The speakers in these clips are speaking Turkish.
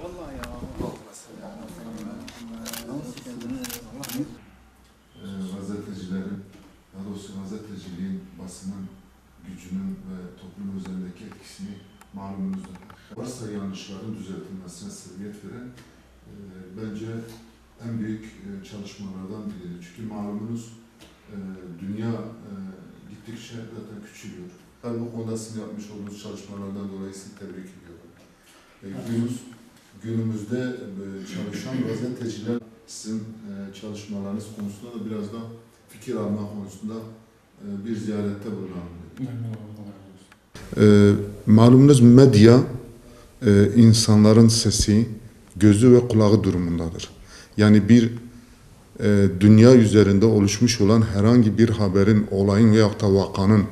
Vallahi ya. Gazetecilerin, daha doğrusu gazeteciliğin, basının gücünün ve toplum üzerindeki etkisini malumunuzdur. Varsa yanlışların düzeltilmesine sebebiyet veren bence en büyük çalışmalardan biridir. Çünkü malumunuz dünya gittikçe zaten küçülüyor. Ben bu konuda sizin yapmış olduğunuz çalışmalardan dolayı sizi tebrik ediyorum. Günümüzde çalışan gazeteciler sizin çalışmalarınız konusunda da biraz da fikir alma konusunda bir ziyarette bulunalım. Malumunuz medya insanların sesi, gözü ve kulağı durumundadır. Yani bir dünya üzerinde oluşmuş olan herhangi bir haberin, olayın veyahut da vakanın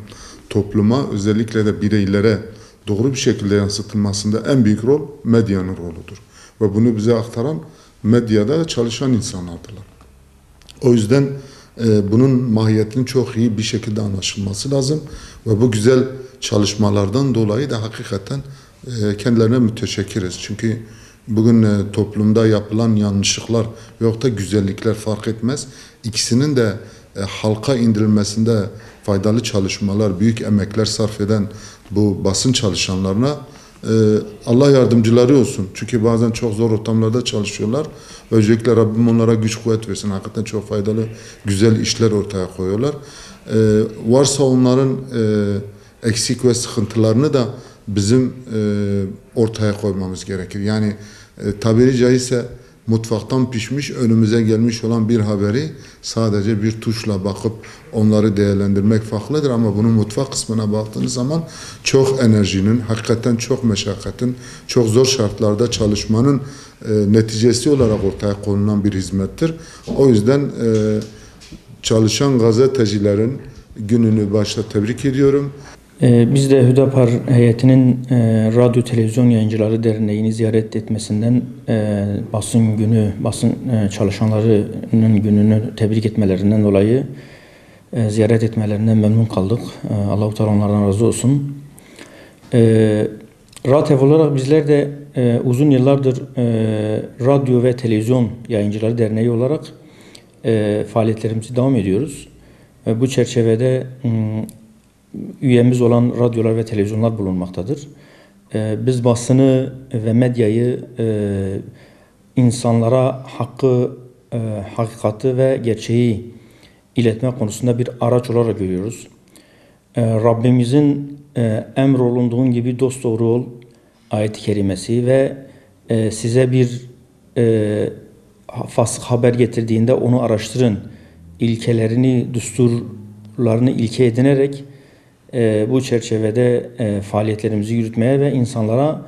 topluma, özellikle de bireylere doğru bir şekilde yansıtılmasında en büyük rol medyanın roludur. Ve bunu bize aktaran medyada çalışan insanlardırlar. O yüzden bunun mahiyetinin çok iyi bir şekilde anlaşılması lazım. Ve bu güzel çalışmalardan dolayı da hakikaten kendilerine müteşekkiriz. Çünkü bugün toplumda yapılan yanlışlıklar veyahut da güzellikler fark etmez. İkisinin de halka indirilmesinde faydalı çalışmalar, büyük emekler sarf eden bu basın çalışanlarına Allah yardımcıları olsun. Çünkü bazen çok zor ortamlarda çalışıyorlar. Öncelikle Rabbim onlara güç kuvvet versin. Hakikaten çok faydalı, güzel işler ortaya koyuyorlar. Varsa onların eksik ve sıkıntılarını da bizim ortaya koymamız gerekir. Yani tabiri caizse mutfaktan pişmiş, önümüze gelmiş olan bir haberi sadece bir tuşla bakıp onları değerlendirmek farklıdır ama bunun mutfak kısmına baktığınız zaman çok enerjinin, hakikaten çok meşakkatin, çok zor şartlarda çalışmanın neticesi olarak ortaya konulan bir hizmettir. O yüzden çalışan gazetecilerin gününü başta tebrik ediyorum. Biz de Hüdapar heyetinin Radyo Televizyon Yayıncıları Derneği'ni ziyaret etmesinden basın günü, basın çalışanlarının gününü tebrik etmelerinden dolayı ziyaret etmelerinden memnun kaldık. Allah-u Teala onlardan razı olsun. RATEV olarak bizler de uzun yıllardır Radyo ve Televizyon Yayıncıları Derneği olarak faaliyetlerimizi devam ediyoruz. Bu çerçevede üyemiz olan radyolar ve televizyonlar bulunmaktadır. Biz basını ve medyayı insanlara hakkı, hakikati ve gerçeği iletme konusunda bir araç olarak görüyoruz. Rabbimizin emrolunduğun gibi dosdoğru ol ayet-i kerimesi ve size bir fasık haber getirdiğinde onu araştırın ilkelerini, düsturlarını ilke edinerek bu çerçevede faaliyetlerimizi yürütmeye ve insanlara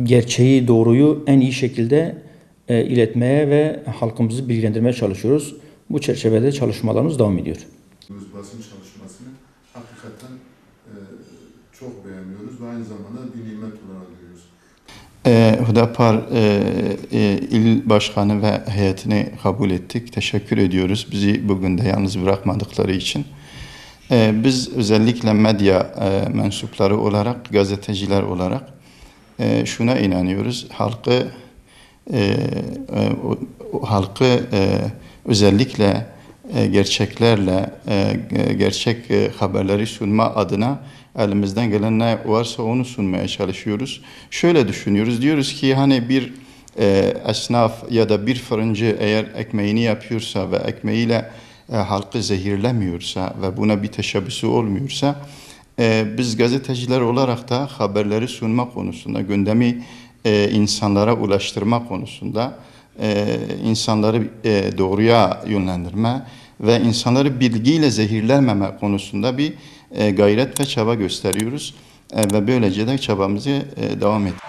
gerçeği, doğruyu en iyi şekilde iletmeye ve halkımızı bilgilendirmeye çalışıyoruz. Bu çerçevede çalışmalarımız devam ediyor. Basın çalışmasını hakikaten çok beğeniyoruz ve aynı zamanda bir nimet olarak görüyoruz. Hüdapar İl Başkanı ve heyetini kabul ettik. Teşekkür ediyoruz bizi bugün de yalnız bırakmadıkları için. Biz özellikle medya mensupları olarak, gazeteciler olarak şuna inanıyoruz. Halkı özellikle gerçeklerle, gerçek haberleri sunma adına elimizden gelen ne varsa onu sunmaya çalışıyoruz. Şöyle düşünüyoruz, diyoruz ki hani bir esnaf ya da bir fırıncı eğer ekmeğini yapıyorsa ve ekmeğiyle halkı zehirlemiyorsa ve buna bir teşebbüsü olmuyorsa biz gazeteciler olarak da haberleri sunma konusunda, gündemi insanlara ulaştırma konusunda insanları doğruya yönlendirme ve insanları bilgiyle zehirlememe konusunda bir gayret ve çaba gösteriyoruz ve böylece de çabamızı devam ediyoruz.